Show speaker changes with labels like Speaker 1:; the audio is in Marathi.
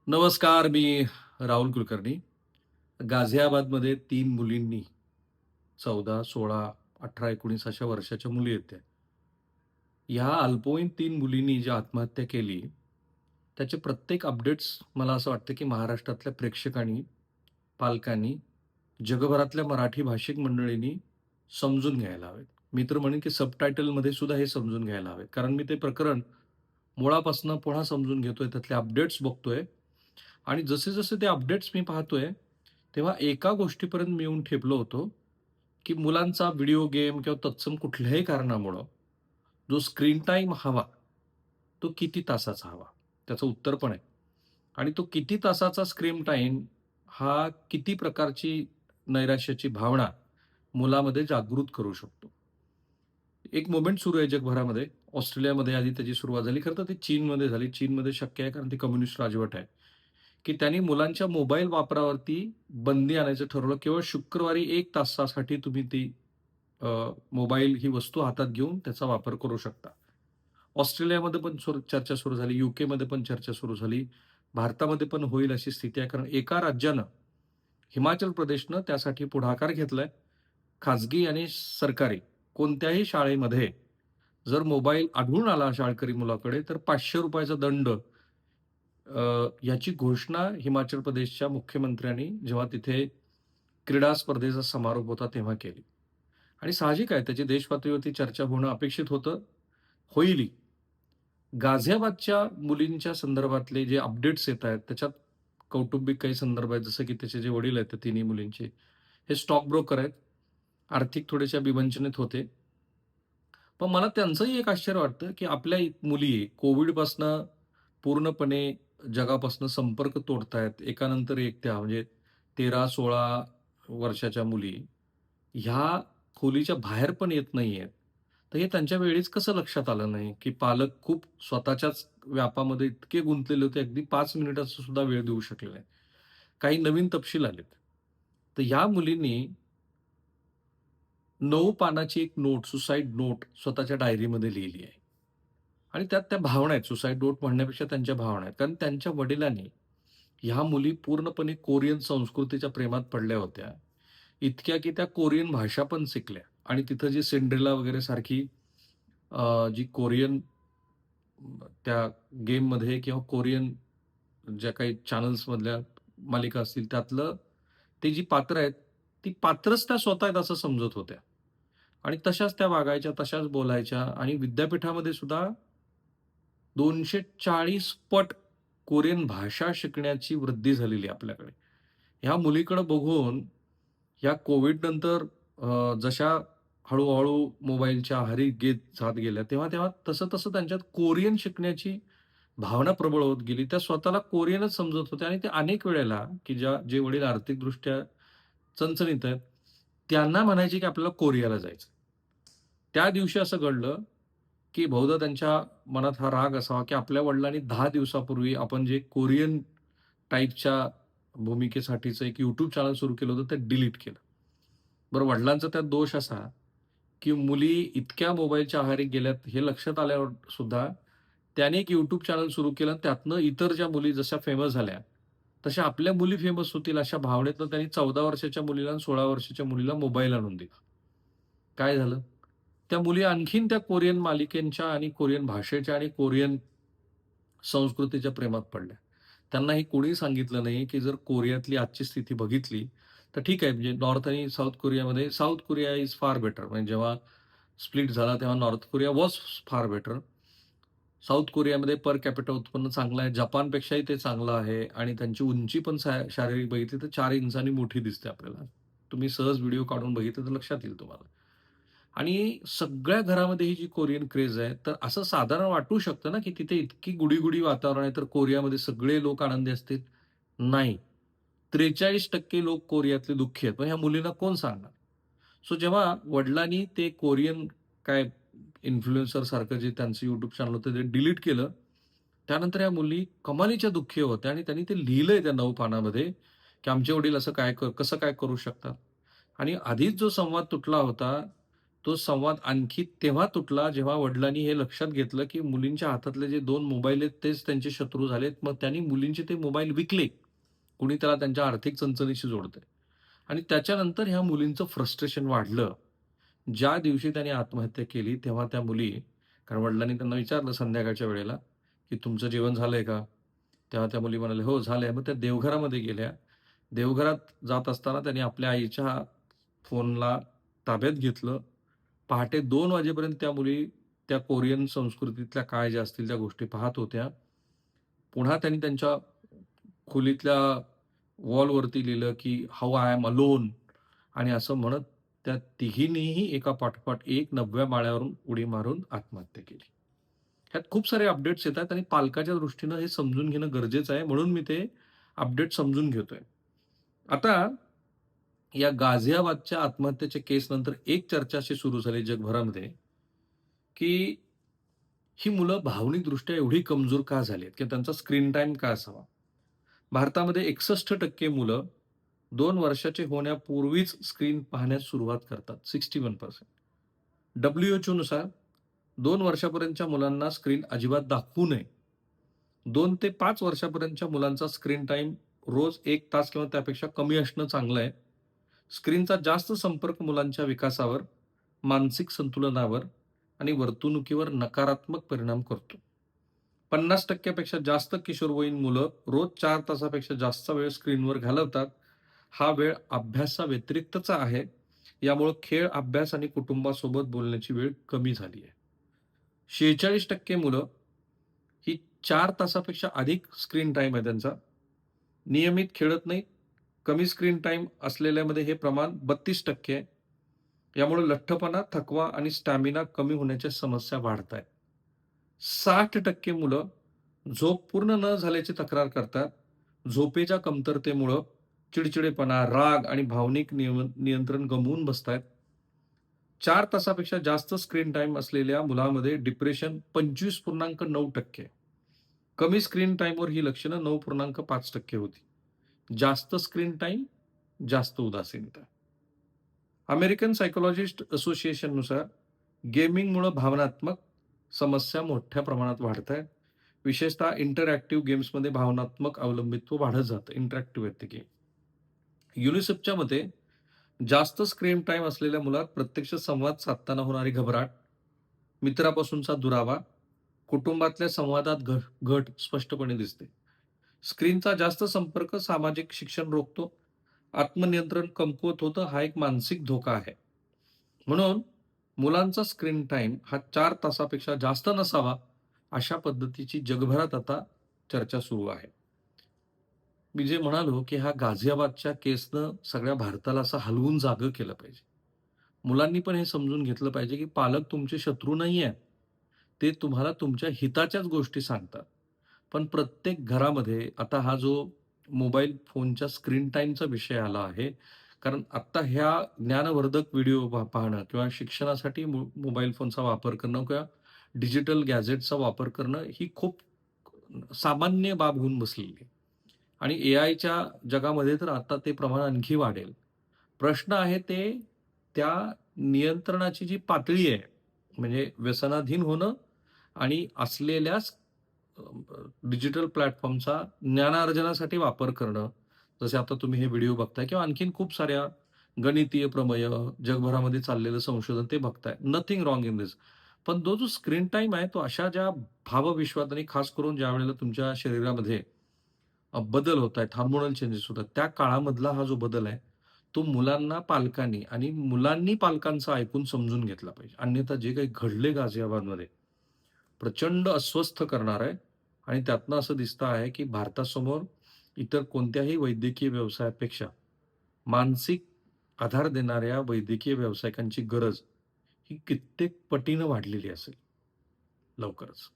Speaker 1: नमस्कार, मी राहुल कुलकर्णी. गाझियाबादमध्ये 3 मुलींनी 14, 16, 18, 19 अशा वर्षाच्या मुली आहेत त्या. ह्या अल्पवयीन 3 मुलींनी जी आत्महत्या केली, त्याचे प्रत्येक अपडेट्स मला असं वाटतं, की महाराष्ट्रातल्या प्रेक्षकांनी, पालकांनी, जगभरातल्या मराठी भाषिक मंडळींनी समजून घ्यायला हवेत. मी तर म्हणेन, की सबटायटलमध्ये सुद्धा हे समजून घ्यायला हवेत. कारण मी ते प्रकरण मुळापासून पुन्हा समजून घेतोय, त्यातले अपडेट्स बघतोय आणि जसे-जसे ते अपडेट्स मी पाहतोय, तेव्हा एका गोष्टीपर्यंत मी येऊन ठेपलो होतो, की मुलांचा व्हिडिओ गेम किंवा तत्सम कुठल्याही कारणामुळं जो स्क्रीन टाईम हवा, तो किती तासाचा हवा? त्याचं उत्तर पण आहे. आणि तो किती तासाचा स्क्रीन टाईम हा किती प्रकारची नैराश्याची भावना मुलामध्ये जागृत करू शकतो? एक मूव्हमेंट सुरू आहे जगभरामध्ये. ऑस्ट्रेलियामध्ये आधी त्याची सुरुवात झाली. खरं तर ती चीनमध्ये झाली. चीनमध्ये शक्य आहे कारण ती कम्युनिस्ट राजवट आहे. की त्यांनी मुलांच्या मोबाईल वापरावरती बंदी आणायचं ठरवलं. केवळ शुक्रवारी 1 तासासाठी तुम्ही ती अ, मोबाईल ही वस्तू हातात घेऊन त्याचा वापर करू शकता. ऑस्ट्रेलियामध्ये पण चर्चा सुरू झाली. यूकेमध्ये पण चर्चा सुरू झाली. भारतामध्ये पण होईल अशी स्थिती आहे. कारण एका राज्यानं, हिमाचल प्रदेशनं त्यासाठी पुढाकार घेतलाय. खाजगी आणि सरकारी कोणत्याही शाळेमध्ये जर मोबाईल आढळून आला शाळकरी मुलाकडे, तर ₹500 चा दंड याची घोषणा हिमाचल प्रदेशच्या मुख्यमंत्र्यांनी जेव्हा तिथे क्रीडा स्पर्धेचा समारोप होता तेव्हा केली. आणि साहजिक आहे त्याची देशपातळीवरती चर्चा होणं अपेक्षित होतं, होईलही. गाझियाबादच्या मुलींच्या संदर्भातले जे अपडेट्स येत आहेत, त्याच्यात कौटुंबिक काही संदर्भ आहेत, जसं की त्याचे जे वडील आहेत त्या तिन्ही मुलींचे, हे स्टॉक ब्रोकर आहेत. आर्थिक थोड्याशा विवंचनेत होते. पण मला त्यांचंही एक आश्चर्य वाटतं, की आपल्या मुली कोविडपासनं पूर्णपणे जगापासून संपर्क तोडतायत. एकानंतर एक त्या म्हणजे 13-16 वर्षाच्या मुली, ह्या खोलीच्या बाहेर पण येत नाहीयेत. तर हे त्यांच्या वेळीच कसं लक्षात आलं नाही, की पालक खूप स्वतःच्याच व्यापामध्ये इतके गुंतलेले होते, अगदी 5 मिनिटाचा सुद्धा वेळ देऊ शकले नाहीत. काही नवीन तपशील आलेत. तर ह्या मुलींनी 9 पानाची एक नोट, सुसाईड नोट स्वतःच्या डायरीमध्ये लिहिली आहे. आणि त्यात त्या भावना आहेत. सुसाईड नोट म्हणण्यापेक्षा त्यांच्या भावना आहेत. कारण त्यांच्या वडिलांनी ह्या मुली पूर्णपणे कोरियन संस्कृतीच्या प्रेमात पडल्या होत्या. इतक्या की त्या कोरियन भाषा पण शिकल्या आणि तिथं जी सिंड्रेला वगैरे सारखी जी कोरियन त्या गेममध्ये किंवा कोरियन ज्या काही चॅनल्समधल्या मालिका असतील त्यातलं ती जी पात्र आहेत, ती पात्रच त्या स्वतः आहेत असं समजत होत्या. आणि तशाच त्या वागायच्या, तशाच बोलायच्या आणि विद्यापीठामध्ये सुद्धा 240 पट कोरियन भाषा शिकण्याची वृद्धी झालेली आहे आपल्याकडे. ह्या मुलीकडे बघून या कोव्हिडनंतर जशा हळू-हळू मोबाईलच्या आहारी जात गेल्या, तेव्हा-तेव्हा तसं-तसं त्यांच्यात कोरियन शिकण्याची भावना प्रबळ होत गेली. त्या स्वतःला कोरियनच समजत होत्या आणि ते अनेक वेळेला, की जे वडील आर्थिकदृष्ट्या चणचणीत आहेत, त्यांना म्हणायचे, की आपल्याला कोरियाला जायचं. त्या दिवशी असं घडलं, की बहुधा त्यांच्या मनात हा राग असावा, की आपल्या वडिलांनी 10 दिवसापूर्वी आपण जे कोरियन टाइपच्या भूमिकेसाठीचं एक YouTube चॅनल सुरू केलं होतं, ते डिलीट केलं. बरं वडिलांचा त्यात दोष असा, की मुली इतक्या मोबाईलच्या आहारी गेल्यात हे लक्षात आल्यावर सुद्धा त्याने एक YouTube चॅनल सुरू केलं आणि त्यातनं इतर ज्या मुली जशा फेमस झाल्या, तशा आपल्या मुली फेमस होतील अशा भावनेतनं त्यांनी 14 वर्षाच्या मुलीला आणि 16 वर्षाच्या मुलीला मोबाईल आणून दिला. काय झालं? त्या मुली आणखीन त्या कोरियन मालिकेंच्या आणि कोरियन भाषेच्या आणि कोरियन संस्कृतीच्या प्रेमात पडल्या. त्यांना हे कोणीही सांगितलं नाही, की जर कोरियातली आजची स्थिती बघितली, तर ठीक आहे म्हणजे नॉर्थ आणि साउथ कोरियामध्ये south Korea is far better. म्हणजे जेव्हा स्प्लिट झाला तेव्हा north Korea was far better. South कोरियामध्ये पर कॅपिटा उत्पन्न चांगलं आहे. जपानपेक्षाही ते चांगलं आहे आणि त्यांची उंची पण शारीरिक बघितली तर 4 इंचांनी मोठी दिसते आपल्याला. तुम्ही सहज व्हिडिओ काढून बघितलं तर लक्षात येईल तुम्हाला. आणि सगळ्या घरामध्ये ही जी कोरियन क्रेज आहे, तर असं साधारण वाटू शकतं ना, की तिथे इतकी गुडी-गुडी वातावरण आहे, तर कोरियामध्ये सगळे लोक आनंदी असतील. नाही. 43% लोक कोरियातले दुःखी आहेत. मग ह्या मुलींना कोण सांगणार? सो जेव्हा वडिलांनी ते कोरियन काय इन्फ्लुएन्सर सारखं जे त्यांचं YouTube चॅनल होतं ते डिलीट केलं. त्यानंतर ह्या मुली कमालीच्या दुःखी होत्या आणि त्यांनी ते लिहिलंय त्या 9 पानामध्ये, की आमचे वडील असं कसं काय करू शकतात? आणि आधीच जो संवाद तुटला होता, तो संवाद आणखी तेव्हा तुटला, जेव्हा वडिलांनी हे लक्षात घेतलं, की मुलींच्या हातातले जे 2 मोबाईल आहेत, तेच त्यांचे शत्रू झालेत. मग त्यांनी मुलींचे ते मोबाईल विकले. कुणी त्याला त्यांच्या आर्थिक चणचणीशी जोडतंय. आणि त्याच्यानंतर ह्या मुलींचं फ्रस्ट्रेशन वाढलं. ज्या दिवशी त्याने आत्महत्या केली, तेव्हा त्या मुली कारण वडिलांनी त्यांना विचारलं संध्याकाळच्या वेळेला, की "तुमचं जेवण झालंय का?" तेव्हा त्या मुली म्हणाल्या, "हो, झालंय." मग त्या देवघरामध्ये गेल्या. देवघरात जात असताना त्यांनी आपल्या आईच्या फोनला ताब्यात घेतलं. पहाटे 2 वाजेपर्यंत त्या मुली त्या कोरियन संस्कृतीतल्या काय ज्या असतील त्या गोष्टी पाहत होत्या. पुन्हा त्यांनी त्यांच्या खोलीतल्या वॉलवरती लिहिलं, की "हाऊ आय एम अलोन" आणि असं म्हणत त्या तिघींनीही एका पाठोपाठ एक 9व्या माळ्यावरून उडी मारून आत्महत्या केली. ह्यात खूप सारे अपडेट्स येतात आणि पालकाच्या दृष्टीनं हे समजून घेणं गरजेचं आहे. म्हणून मी ते अपडेट समजून घेतोय. आता या गाझियाबादच्या आत्महत्येच्या केसनंतर एक चर्चा अशी सुरू झाली जगभरामध्ये, की ही मुलं भावनिकदृष्ट्या एवढी कमजोर का झालीत? किंवा त्यांचा स्क्रीन टाईम का असावा? भारतामध्ये 61% मुलं 2 वर्षाचे होण्यापूर्वीच स्क्रीन पाहण्यास सुरुवात करतात. 61%. WHO नुसार 2 वर्षापर्यंतच्या मुलांना स्क्रीन अजिबात दाखवू नये. 2 ते 5 वर्षापर्यंतच्या मुलांचा स्क्रीन टाईम रोज 1 तास किंवा त्यापेक्षा कमी असणं चांगलं आहे. स्क्रीनचा जास्त संपर्क मुलांच्या विकासावर, मानसिक संतुलनावर आणि वर्तणुकीवर नकारात्मक परिणाम करतो. 50% पेक्षा जास्त किशोरवयीन मुलं रोज 4 तासापेक्षा जास्त वेळ स्क्रीनवर घालवतात. हा वेळ अभ्यासाव्यतिरिक्तचा आहे. यामुळे खेळ, अभ्यास आणि कुटुंबासोबत बोलण्याची वेळ कमी झाली आहे. 46% मुलं ही 4 तासापेक्षा अधिक स्क्रीन टाईम आहे त्यांचा. नियमित खेळत नाहीत. कमी स्क्रीन टाईम असलेल्यामध्ये हे प्रमाण 32% आहे. यामुळे लठ्ठपणा, थकवा आणि स्टॅमिना कमी होण्याच्या समस्या वाढतायत. 60% मुलं झोप पूर्ण न झाल्याची तक्रार करतात. झोपेच्या कमतरतेमुळं चिडचिडेपणा, राग आणि भावनिक नियंत्रण गमावून बसतायत. 4 तासापेक्षा जास्त स्क्रीन टाईम असलेल्या मुलामध्ये डिप्रेशन 25.9% कमी स्क्रीन टाईमवर ही लक्षणं 9.5% होती. जास्त स्क्रीन टाईम, जास्त उदासीनता. अमेरिकन सायकॉलॉजिस्ट असोसिएशननुसार गेमिंगमुळं भावनात्मक समस्या मोठ्या प्रमाणात वाढतायत. विशेषतः इंटरॅक्टिव्ह गेम्समध्ये भावनात्मक अवलंबित्व वाढत जातं. इंटरॅक्टिव्ह आहेत ते गेम. युनिसेफच्या मते जास्त स्क्रीन टाईम असलेल्या मुलात प्रत्यक्ष संवाद साधताना होणारी घबराट, मित्रापासूनचा दुरावा, कुटुंबातल्या संवादात घट स्पष्टपणे दिसते. स्क्रीनचा जास्त संपर्क सामाजिक शिक्षण रोखतो, आत्मनियंत्रण कमकुवत होतं, हा एक मानसिक धोका आहे. म्हणून मुलांचा स्क्रीन टाईम हा 4 तासापेक्षा जास्त नसावा, अशा पद्धतीची जगभरात आता चर्चा सुरू आहे. मी जे म्हणालो, की हा गाझियाबादच्या केसनं सगळ्या भारताला असं हलवून जागं केलं पाहिजे. मुलांनी पण हे समजून घेतलं पाहिजे, की पालक तुमचे शत्रू नाही आहेत. ते तुम्हाला तुमच्या हिताच्याच गोष्टी सांगतात. पण प्रत्येक घरामध्ये आता हा जो मोबाईल फोनच्या स्क्रीन टाईमचा विषय आला आहे. कारण आत्ता ह्या ज्ञानवर्धक व्हिडिओ पाहणं किंवा शिक्षणासाठी मोबाईल फोनचा वापर करणं किंवा डिजिटल गॅझेटचा वापर करणं ही खूप सामान्य बाब होऊन बसलेली आहे. आणि एआयच्या जगामध्ये तर आता ते प्रमाण आणखी वाढेल. प्रश्न आहे ते त्या नियंत्रणाची जी पातळी आहे, म्हणजे व्यसनाधीन होणं आणि असलेल्याच डिजिटल प्लॅटफॉर्मचा ज्ञानार्जनासाठी वापर करणं. जसे आता तुम्ही हे व्हिडिओ बघताय किंवा आणखीन खूप साऱ्या गणितीय प्रमेय, जगभरामध्ये चाललेलं संशोधन ते बघताय. Nothing wrong in this. पण तो जो स्क्रीन टाईम आहे, तो अशा ज्या भावविश्वात आणि खास करून ज्यावेळेला तुमच्या शरीरामध्ये बदल होत आहेत, हार्मोनल चेंजेस होतात. त्या काळामधला हा जो बदल आहे, तो मुलांना पालकांनी आणि मुलांनी पालकांचं ऐकून समजून घेतला पाहिजे. अन्यथा जे काही घडले गाझियाबादमध्ये, प्रचंड अस्वस्थ करणार आहे आणि त्यातनं असं दिसतं आहे, की भारतासमोर इतर कोणत्याही वैद्यकीय व्यवसायापेक्षा मानसिक आधार देणाऱ्या वैद्यकीय व्यावसायिकांची गरज ही कित्येक पटीनं वाढलेली असेल लवकरच.